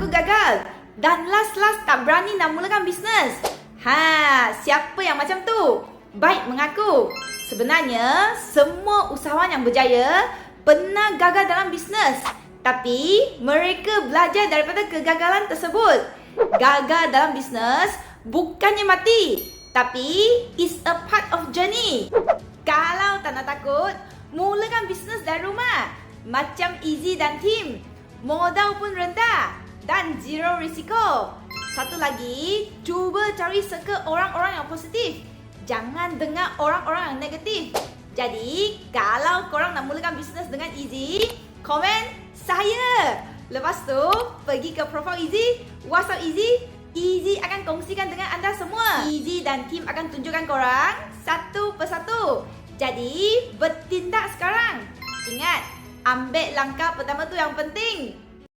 aku gagal. Dan last tak berani nak mulakan bisnes. Siapa yang macam tu? Baik mengaku. Sebenarnya, semua usahawan yang berjaya pernah gagal dalam bisnes. Tapi, mereka belajar daripada kegagalan tersebut. Gagal dalam bisnes bukannya mati, tapi is a part of journey. Kalau tak nak takut, mulakan bisnes dari rumah. Macam Easy dan Tim. Modal pun rendah dan zero risiko. Satu lagi, cuba cari circle orang-orang yang positif. Jangan dengar orang-orang yang negatif. Jadi, kalau korang nak mulakan bisnes dengan Easy, komen saya. Lepas tu, pergi ke profile Easy, WhatsApp Easy. Easy akan kongsikan dengan anda semua. Easy dan Tim akan tunjukkan korang satu persatu. Jadi, bertindak sekarang. Ingat, ambil langkah pertama tu yang penting.